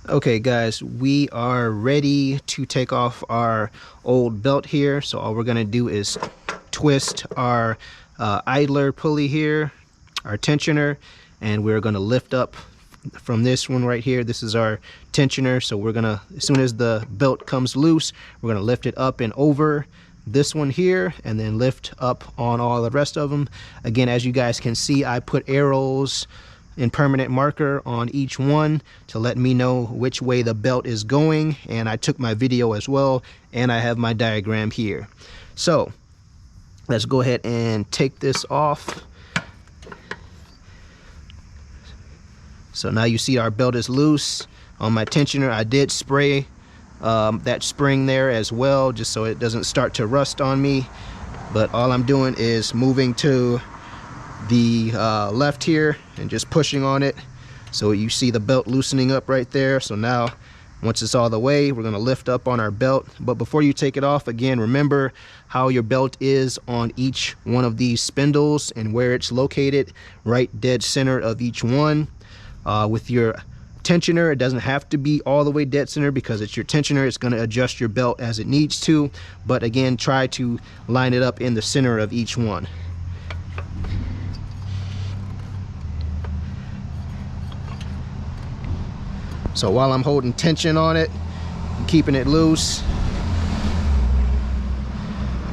Okay guys, we are ready to take off our old belt here. So all we're gonna do is twist our idler pulley here, our tensioner, and we're gonna lift up from this one right here. This is our tensioner. So we're gonna, as soon as the belt comes loose, we're gonna lift it up and over this one here and then lift up on all the rest of them. Again, as you guys can see, I put arrows in permanent marker on each one to let me know which way the belt is going, and I took my video as well, and I have my diagram here. So let's go ahead and take this off. So now you see our belt is loose. On my tensioner, I did spray that spring there as well, just so it doesn't start to rust on me. But all I'm doing is moving to the left here and just pushing on it, so you see the belt loosening up right there. So now once it's all the way, we're going to lift up on our belt. But before you take it off, again, remember how your belt is on each one of these spindles and where it's located, right dead center of each one. With your tensioner, it doesn't have to be all the way dead center because it's your tensioner. It's going to adjust your belt as it needs to, but again, try to line it up in the center of each one. So while I'm holding tension on it, I'm keeping it loose,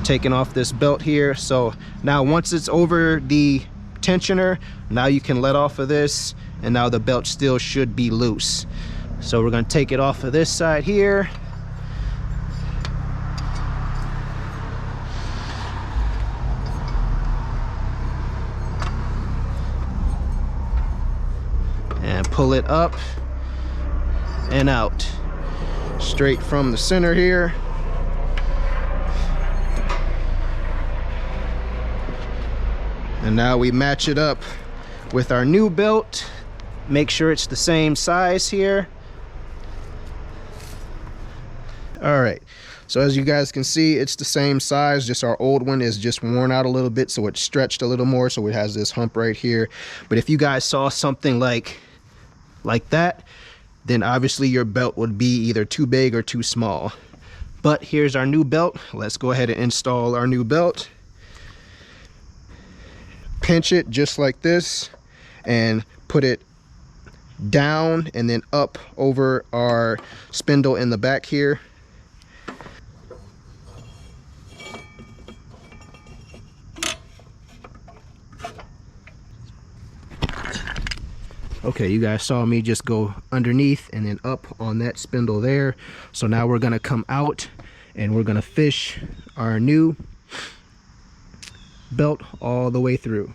taking off this belt here. So now once it's over the tensioner, now you can let off of this, and now the belt still should be loose. So we're going to take it off of this side here. And pull it up and out straight from the center here. And now we match it up with our new belt. Make sure it's the same size here. All right, so as you guys can see, it's the same size, just our old one is just worn out a little bit, so it's stretched a little more, so it has this hump right here. But if you guys saw something like that, then obviously your belt would be either too big or too small. But here's our new belt. Let's go ahead and install our new belt. Pinch it just like this and put it down and then up over our spindle in the back here. Okay, you guys saw me just go underneath and then up on that spindle there. So now we're gonna come out and we're gonna fish our new belt all the way through.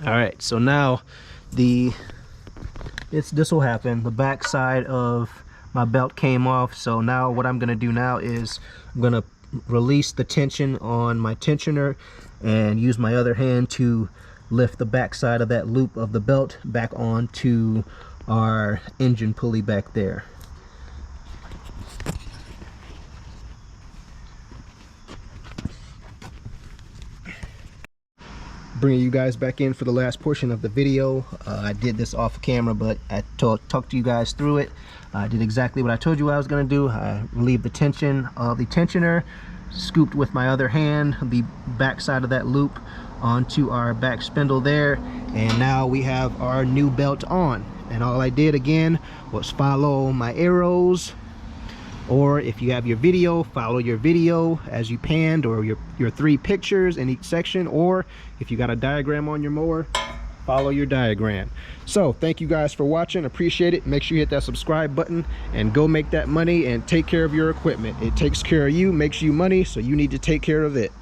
All right, so now this will happen. The back side of my belt came off, so now what I'm gonna do now is I'm gonna release the tension on my tensioner and use my other hand to lift the back side of that loop of the belt back onto our engine pulley back there. Bringing you guys back in for the last portion of the video. I did this off camera, but I talked to you guys through it. I did exactly what I told you I was going to do. I relieved the tension of the tensioner, scooped with my other hand the back side of that loop onto our back spindle there, and now we have our new belt on. And all I did again was follow my arrows, or if you have your video, follow your video as you panned, or your 3 pictures in each section, or if you got a diagram on your mower, follow your diagram. So thank you guys for watching, appreciate it. Make sure you hit that subscribe button and go make that money and take care of your equipment. It takes care of you, makes you money, so you need to take care of it.